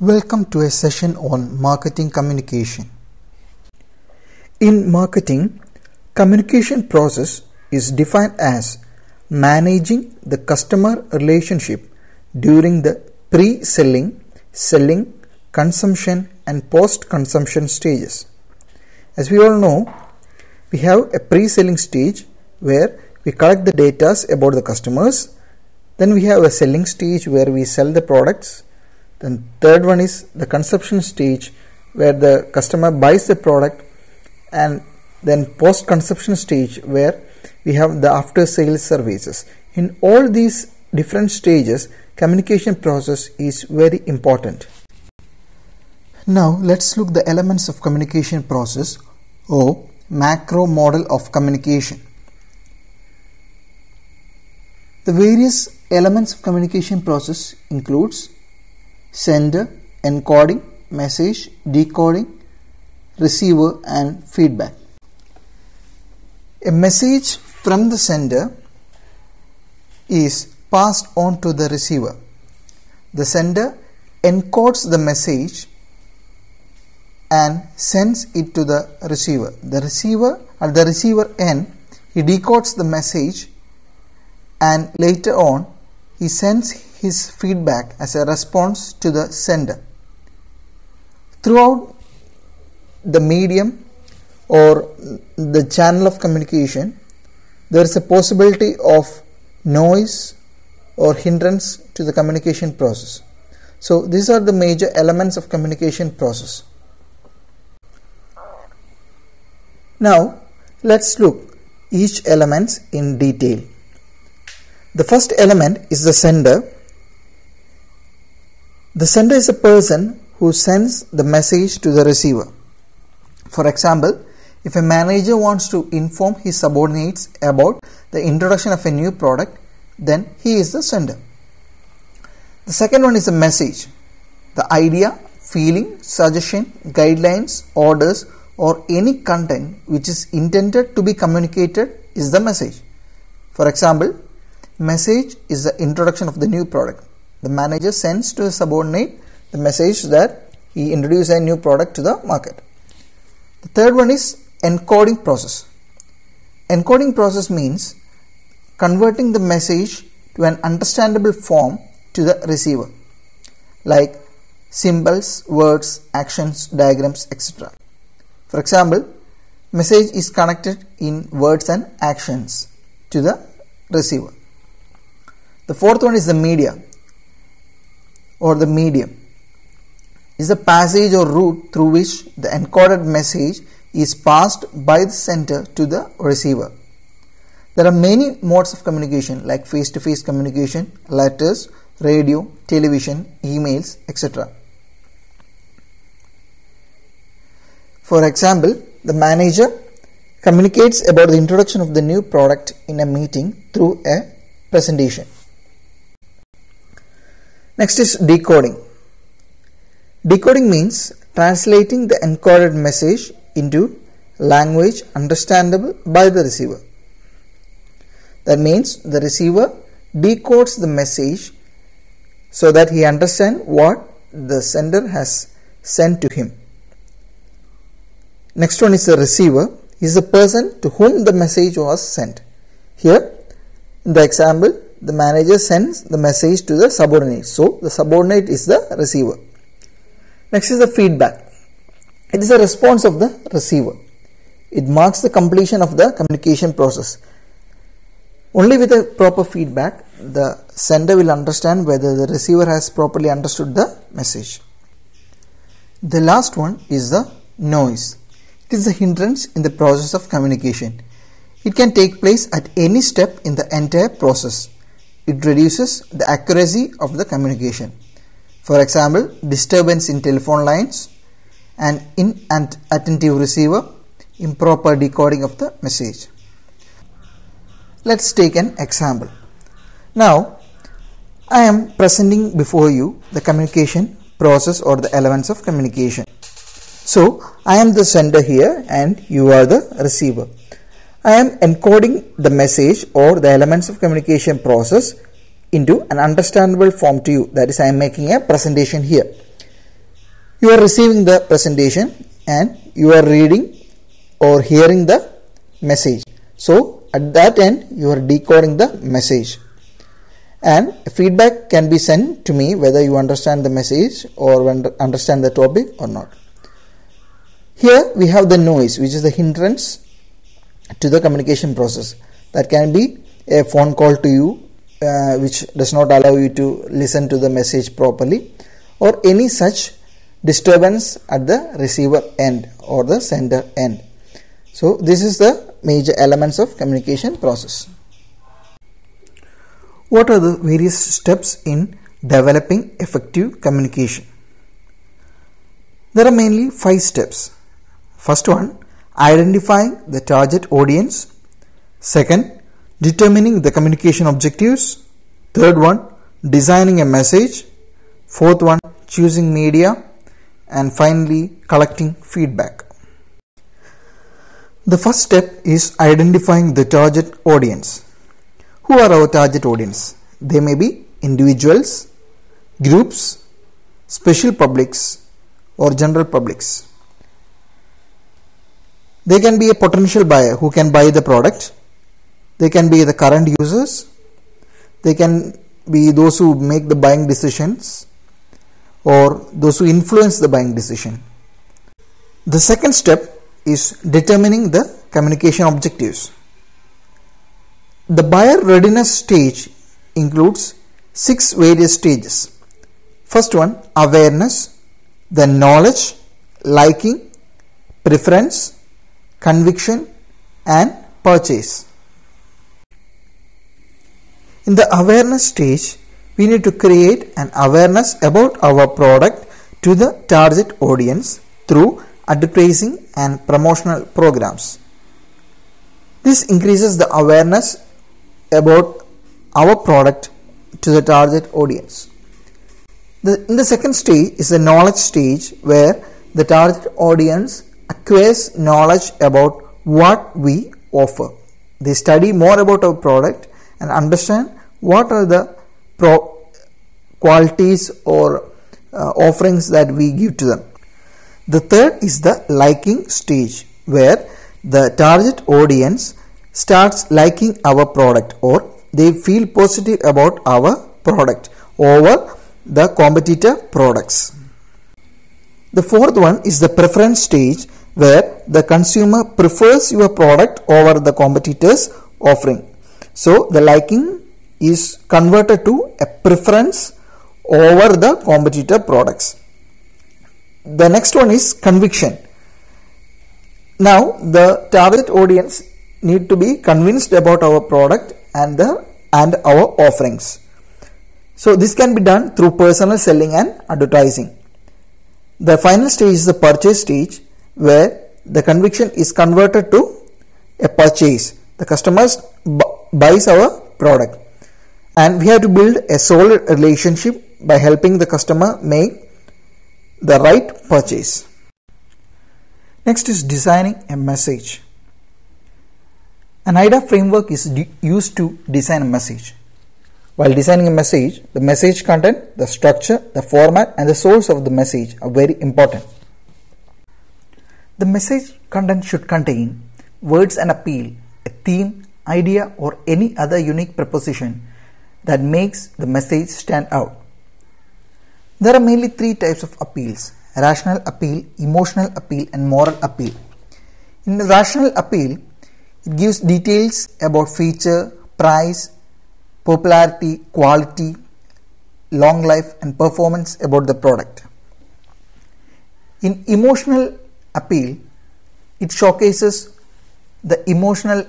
Welcome to a session on marketing communication. In marketing, communication process is defined as managing the customer relationship during the pre-selling, selling, consumption and post-consumption stages. As we all know, we have a pre-selling stage where we collect the data about the customers. Then we have a selling stage where we sell the products. Then third one is the consumption stage where the customer buys the product, and then post-consumption stage where we have the after sales services. In all these different stages, communication process is very important. Now let's look the elements of communication process or macro model of communication. The various elements of communication process includes sender, encoding, message, decoding, receiver and feedback. A message from the sender is passed on to the receiver. The sender encodes the message and sends it to the receiver. The receiver, at the receiver end, he decodes the message and later on he sends his feedback as a response to the sender. Throughout the medium or the channel of communication, there is a possibility of noise or hindrance to the communication process. So these are the major elements of communication process. Now let's look each element in detail. The first element is the sender. The sender is a person who sends the message to the receiver. For example, if a manager wants to inform his subordinates about the introduction of a new product, then he is the sender. The second one is a message. The idea, feeling, suggestion, guidelines, orders or any content which is intended to be communicated is the message. For example, message is the introduction of the new product. The manager sends to a subordinate the message that he introduced a new product to the market. The third one is encoding process. Encoding process means converting the message to an understandable form to the receiver, like symbols, words, actions, diagrams, etc. For example, message is connected in words and actions to the receiver. The fourth one is the media or the medium. Is the passage or route through which the encoded message is passed by the sender to the receiver. There are many modes of communication like face-to-face communication, letters, radio, television, emails, etc. For example, the manager communicates about the introduction of the new product in a meeting through a presentation. Next is decoding. Decoding means translating the encoded message into language understandable by the receiver. That means the receiver decodes the message so that he understands what the sender has sent to him. Next one is the receiver. He is the person to whom the message was sent. Here in the example, the manager sends the message to the subordinate. So the subordinate is the receiver. Next is the feedback. It is a response of the receiver. It marks the completion of the communication process. Only with a proper feedback, the sender will understand whether the receiver has properly understood the message. The last one is the noise. It is a hindrance in the process of communication. It can take place at any step in the entire process. It reduces the accuracy of the communication. For example, disturbance in telephone lines, an inattentive receiver, improper decoding of the message. Let's take an example. Now, I am presenting before you the communication process or the elements of communication. So, I am the sender here and you are the receiver. I am encoding the message or the elements of communication process into an understandable form to you. That is, I am making a presentation here. You are receiving the presentation and you are reading or hearing the message. So at that end you are decoding the message, and feedback can be sent to me whether you understand the message or understand the topic or not. Here we have the noise, which is the hindrance to the communication process. That can be a phone call to you which does not allow you to listen to the message properly, or any such disturbance at the receiver end or the sender end. So this is the major elements of communication process. What are the various steps in developing effective communication? There are mainly 5 steps. First one, identifying the target audience. Second, determining the communication objectives. Third one, designing a message. Fourth one, choosing media. And finally, collecting feedback. The first step is identifying the target audience. Who are our target audience? They may be individuals, groups, special publics, or general publics. They can be a potential buyer who can buy the product. They can be the current users. They can be those who make the buying decisions, or those who influence the buying decision. The second step is determining the communication objectives. The buyer readiness stage includes 6 various stages. First one, awareness, then knowledge, liking, preference, conviction, and purchase. In the awareness stage, we need to create an awareness about our product to the target audience through advertising and promotional programs. This increases the awareness about our product to the target audience. In the second stage is the knowledge stage, where the target audience acquires knowledge about what we offer. They study more about our product and understand what are the qualities or offerings that we give to them. The third is the liking stage, where the target audience starts liking our product, or they feel positive about our product over the competitor products. The fourth one is the preference stage, where the consumer prefers your product over the competitor's offering. So the liking is converted to a preference over the competitor products. The next one is conviction. Now the target audience need to be convinced about our product and our offerings. So this can be done through personal selling and advertising. The final stage is the purchase stage, where the conviction is converted to a purchase. The customers buys our product, and we have to build a solid relationship by helping the customer make the right purchase. Next is designing a message. An IDA framework is used to design a message. While designing a message, the message content, the structure, the format, and the source of the message are very important. The message content should contain words and appeal, a theme, idea, or any other unique proposition that makes the message stand out. There are mainly 3 types of appeals: rational appeal, emotional appeal, and moral appeal. In the rational appeal, it gives details about feature, price, popularity, quality, long life, and performance about the product. In emotional appeal, it showcases the emotional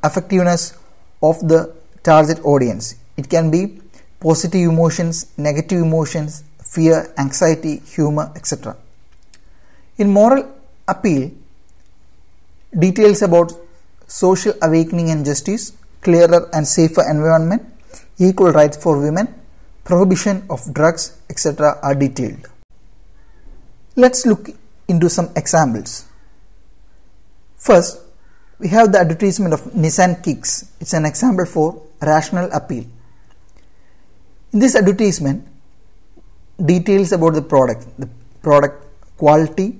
effectiveness of the target audience. It can be positive emotions, negative emotions, fear, anxiety, humor, etc. In moral appeal, details about social awakening and justice, clearer and safer environment, equal rights for women, prohibition of drugs, etc. are detailed. Let's look into some examples. First, we have the advertisement of Nissan Kicks. It's an example for rational appeal. In this advertisement, details about the product quality,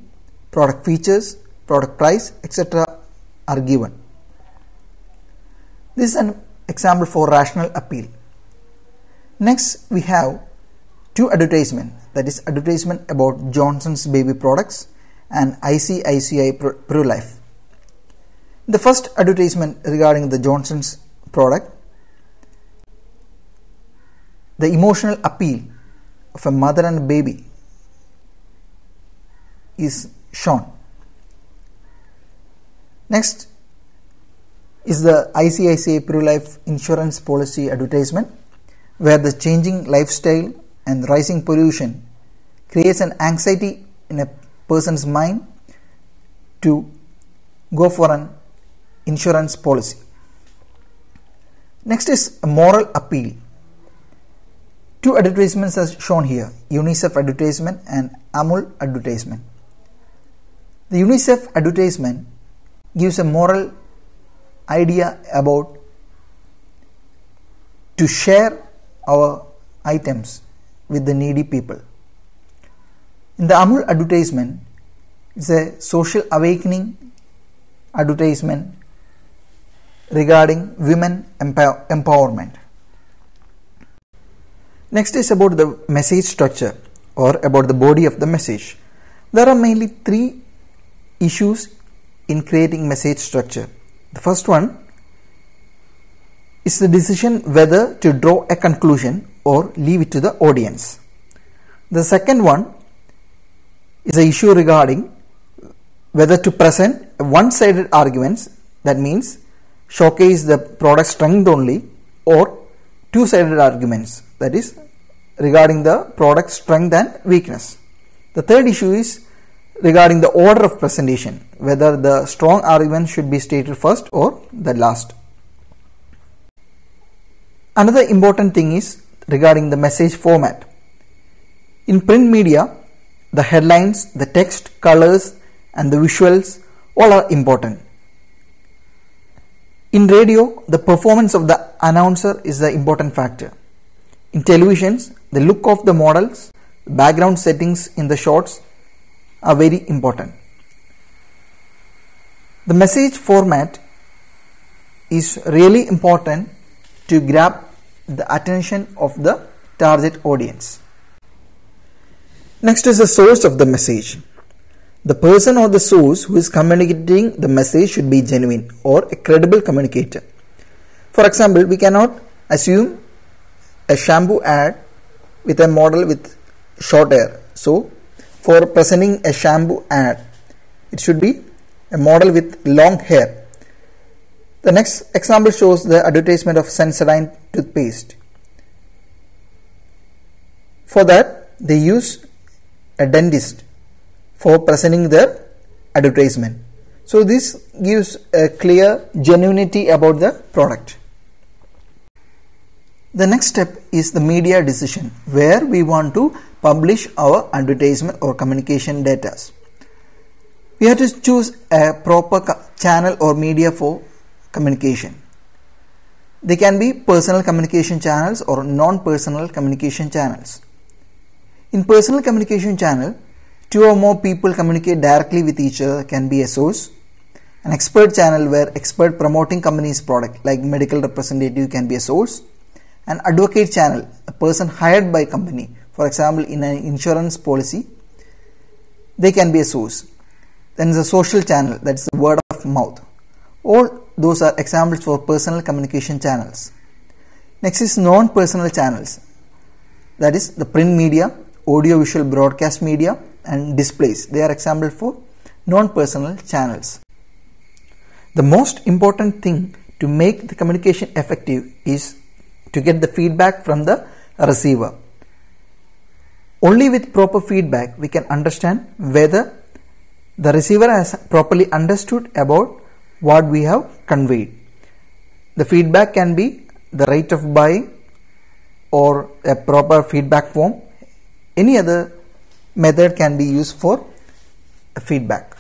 product features, product price, etc. are given. This is an example for rational appeal. Next, we have two advertisements, that is advertisement about Johnson's baby products and ICICI Pru Life. The first advertisement regarding the Johnson's product, the emotional appeal of a mother and a baby is shown. Next is the ICICI Pru Life insurance policy advertisement, where the changing lifestyle and rising pollution creates an anxiety in a person's mind to go for an insurance policy. Next is a moral appeal. Two advertisements are shown here, UNICEF advertisement and Amul advertisement. The UNICEF advertisement gives a moral idea about to share our items with the needy people. In the Amul advertisement, it's a social awakening advertisement regarding women empowerment. Next is about the message structure or about the body of the message. There are mainly three issues in creating message structure. The first one is the decision whether to draw a conclusion or leave it to the audience. The second one is the issue regarding whether to present one-sided arguments, that means showcase the product strength only, or two-sided arguments, that is regarding the product strength and weakness. The third issue is regarding the order of presentation, whether the strong argument should be stated first or the last. Another important thing is regarding the message format. In print media, the headlines, the text, colors and the visuals all are important. In radio, the performance of the announcer is the important factor. In televisions, the look of the models, background settings in the shots are very important. The message format is really important to grab the attention of the target audience. Next is the source of the message. The person or the source who is communicating the message should be genuine or a credible communicator. For example, we cannot assume a shampoo ad with a model with short hair. So, for presenting a shampoo ad, it should be a model with long hair. The next example shows the advertisement of Sensodyne toothpaste. For that, they use a dentist for presenting their advertisement. So this gives a clear genuinity about the product. The next step is the media decision, where we want to publish our advertisement or communication data. We have to choose a proper channel or media for communication. They can be personal communication channels or non-personal communication channels. In personal communication channel, two or more people communicate directly with each other can be a source. An expert channel where expert promoting company's product like medical representative can be a source. An advocate channel, a person hired by company, for example in an insurance policy, they can be a source. Then the social channel, that's the word of mouth. All those are examples for personal communication channels. Next is non-personal channels, that is the print media, audio-visual broadcast media and displays. They are examples for non-personal channels. The most important thing to make the communication effective is to get the feedback from the receiver. Only with proper feedback we can understand whether the receiver has properly understood about what we have conveyed. The feedback can be the rate of buy or a proper feedback form. Any other method can be used for feedback.